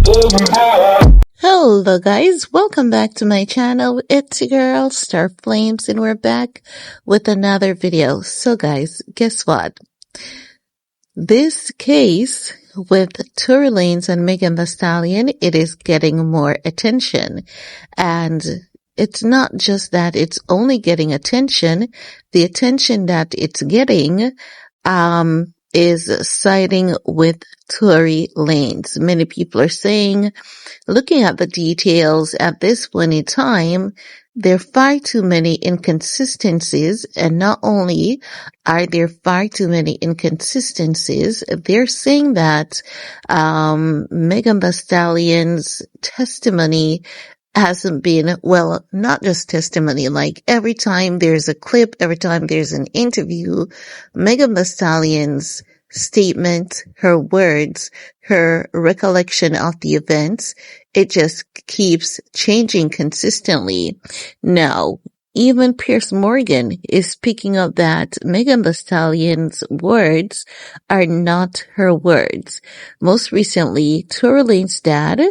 Hello guys, welcome back to my channel. It's your girl Star Flames and we're back with another video. So guys, guess what? This case with Tory Lanez and Megan Thee Stallion, it is getting more attention. And it's not just that it's only getting attention. The attention that it's getting is siding with Tory Lanez. Many people are saying, looking at the details at this point in time, there are far too many inconsistencies, and not only are there far too many inconsistencies, they're saying that Megan Thee Stallion's testimony hasn't been, well, not just testimony, like every time there's a clip, every time there's an interview, Megan Thee Stallion's statement, her words, her recollection of the events, it just keeps changing consistently. Now, even Piersmorgan is picking up that Megan Thee Stallion's words are not her words. Most recently, Tory Lanez's dad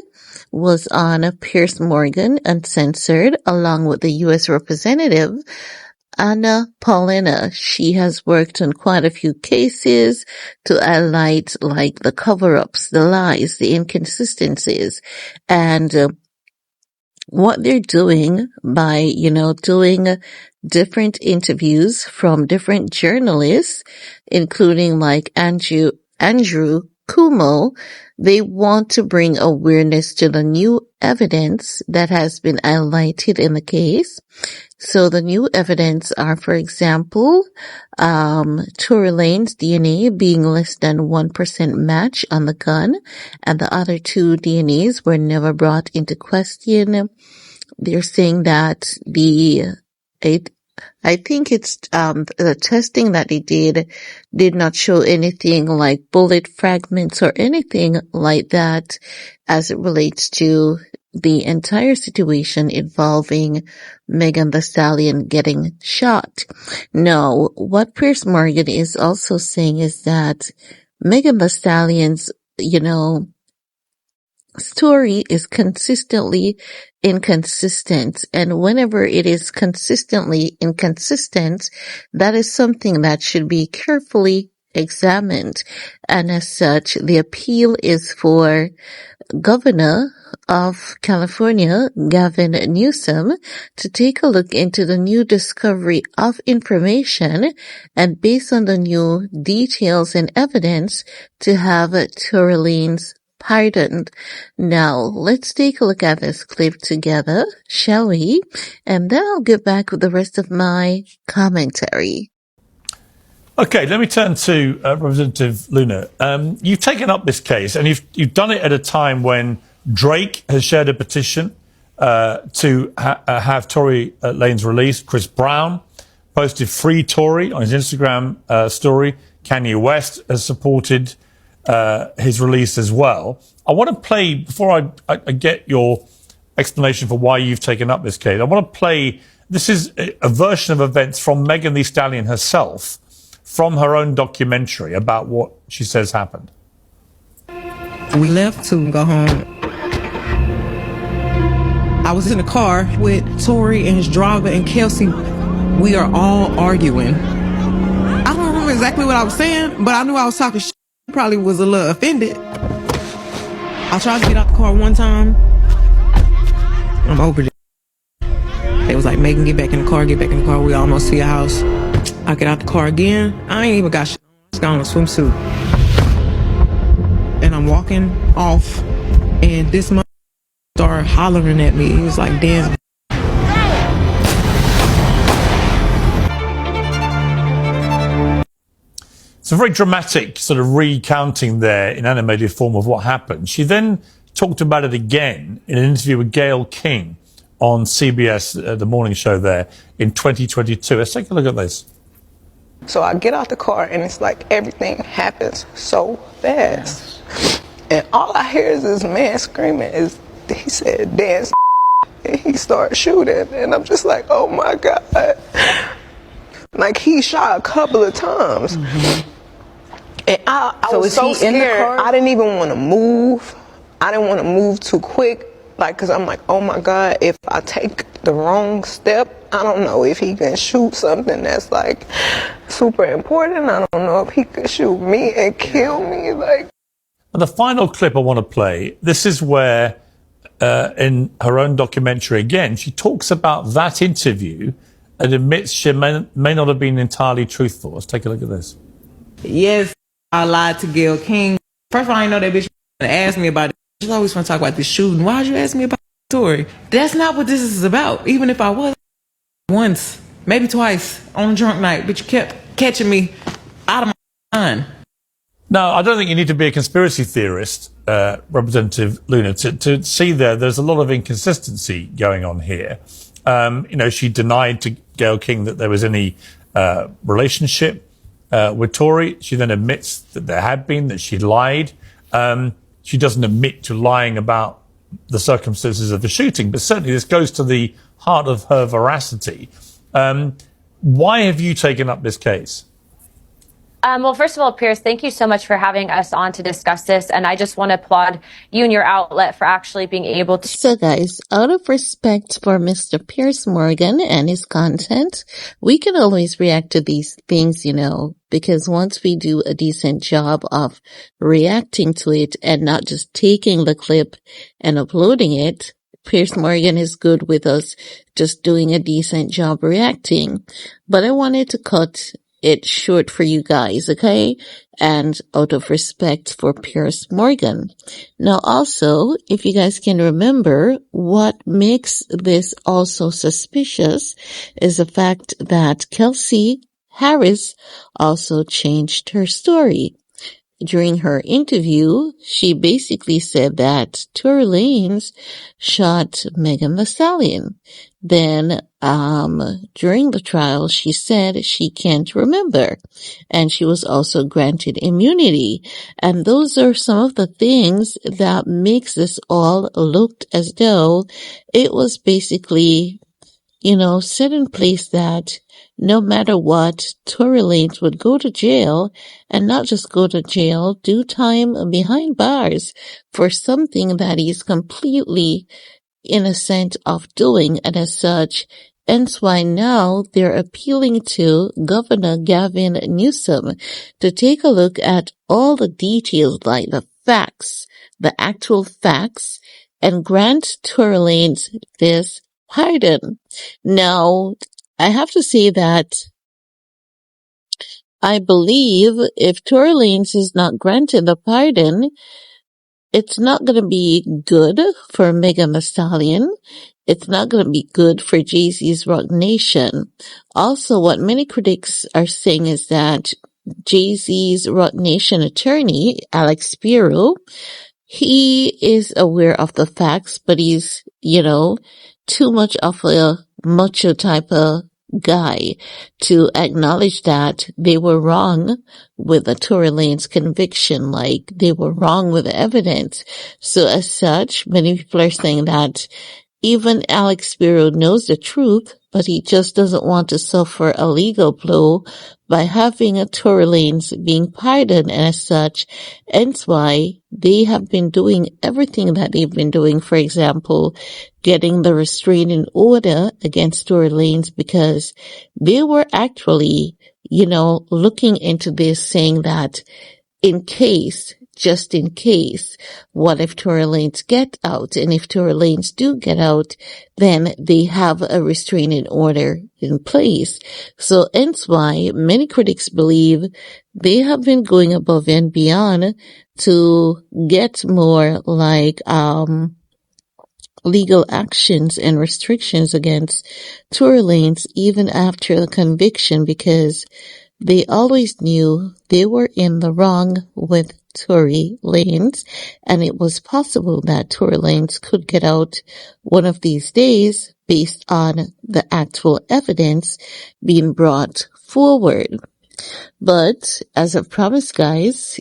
was on Piersmorgan Uncensored along with the U.S. Representative Anna Paulina. She has worked on quite a few cases to highlight like the cover-ups, the lies, the inconsistencies, and what they're doing by, doing different interviews from different journalists, including like Andrew Cuomo. They want to bring awareness to the new evidence that has been highlighted in the case. So the new evidence are, for example, Tory Lanez's DNA being less than 1% match on the gun, and the other two DNAs were never brought into question. They're saying that I think it's the testing that they did not show anything like bullet fragments or anything like that as it relates to the entire situation involving Megan Thee Stallion getting shot. No, what Piersmorgan is also saying is that Megan Thee Stallion's, story is consistently inconsistent, and whenever it is consistently inconsistent, that is something that should be carefully examined. And as such, the appeal is for Governor of California, Gavin Newsom, to take a look into the new discovery of information and based on the new details and evidence to have Tory Lanez pardoned. Now, let's take a look at this clip together, shall we? And then I'll get back with the rest of my commentary. Okay, let me turn to Representative Luna. You've taken up this case, and you've done it at a time when Drake has shared a petition to have Tory Lanez released. Chris Brown posted Free Tory on his Instagram story. Kanye West has supported his release as well. I want to play, before I get your explanation for why you've taken up this case, I want to play, this is a version of events from Megan Thee Stallion herself, from her own documentary about what she says happened. We left to go home. I was in the car with Tory and his driver and Kelsey. We are all arguing. I don't remember exactly what I was saying, but I knew I was talking shit. Probably was a little offended. I tried to get out the car one time. I'm over it. They was like, Megan, get back in the car, get back in the car. We almost to your house. I get out the car again. I ain't even got shit. I just got on a swimsuit. And I'm walking off, and this mother started hollering at me. He was like, dance. It's a very dramatic sort of recounting there in animated form of what happened. She then talked about it again in an interview with Gayle King on CBS, the morning show there, in 2022. Let's take a look at this. So I get out the car and it's like everything happens so fast. And all I hear is this man screaming. He said, dance, and he started shooting. And I'm just like, oh my God. Like he shot a couple of times. Mm-hmm. And I was so scared. I didn't even want to move. I didn't want to move too quick, like, because I'm like, oh my God, if I take the wrong step, I don't know if he can shoot something that's like super important. I don't know if he could shoot me and kill me. Like, and the final clip I want to play, this is where in her own documentary again, she talks about that interview and admits she may not have been entirely truthful. Let's take a look at this. Yes, I lied to Gayle King. First of all, I didn't know that bitch asked me about it. She's always want to talk about this shooting. Why'd you ask me about Tory? That's not what this is about. Even if I was once, maybe twice on a drunk night, but you kept catching me out of my mind. No, I don't think you need to be a conspiracy theorist, Representative Luna, to see there's a lot of inconsistency going on here. She denied to Gayle King that there was any relationship with Tory. She then admits that there had been, that she lied. She doesn't admit to lying about the circumstances of the shooting, but certainly this goes to the heart of her veracity. Why have you taken up this case? Well, first of all, Piers, thank you so much for having us on to discuss this. And I just want to applaud you and your outlet for actually being able to. So guys, out of respect for Mr. Piers Morgan and his content, we can always react to these things, because once we do a decent job of reacting to it and not just taking the clip and uploading it, Piers Morgan is good with us just doing a decent job reacting. But I wanted to cut it short for you guys, okay? And out of respect for Piers Morgan. Now also, if you guys can remember, what makes this also suspicious is the fact that Kelsey Harris also changed her story. During her interview, she basically said that Tory Lanez shot Megan Thee Stallion. Then, during the trial, she said she can't remember. And she was also granted immunity. And those are some of the things that makes this all look as though it was basically, set in place that no matter what, Tory Lanez would go to jail, and not just go to jail, do time behind bars for something that he's completely innocent of doing, and as such, hence why now they're appealing to Governor Gavin Newsom to take a look at all the details, like the facts, the actual facts, and grant Tory Lanez this pardon. Now, I have to say that I believe if Tory Lanez is not granted the pardon, it's not going to be good for Megan Thee Stallion. It's not going to be good for jayz's Rocnation. Also, what many critics are saying is that jayz's Rocnation attorney, Alex Spiro, he is aware of the facts, but he's, too much of a macho type of guy to acknowledge that they were wrong with the Tory Lanez conviction, like they were wrong with the evidence. So as such, many people are saying that even Alex Spiro knows the truth, but he just doesn't want to suffer a legal blow by having a Tory Lanez being pardoned, and as such, hence why they have been doing everything that they've been doing. For example, getting the restraining order against Tory Lanez, because they were actually, looking into this, saying that just in case, what if Tory Lanez get out? And if Tory Lanez do get out, then they have a restraining order in place. So hence why many critics believe they have been going above and beyond to get more like, legal actions and restrictions against Tory Lanez even after the conviction, because they always knew they were in the wrong with Tory Lanez, and it was possible that Tory Lanez could get out one of these days based on the actual evidence being brought forward. But as I've promised, guys,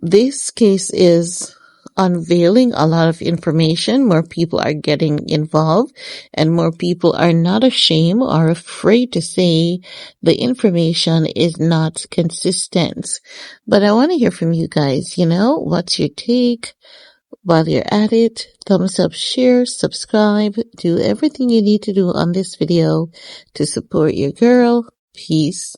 this case is unveiling a lot of information. More people are getting involved, and more people are not ashamed or afraid to say the information is not consistent. But I want to hear from you guys. What's your take? While you're at it, thumbs up, share, subscribe, do everything you need to do on this video to support your girl. Peace.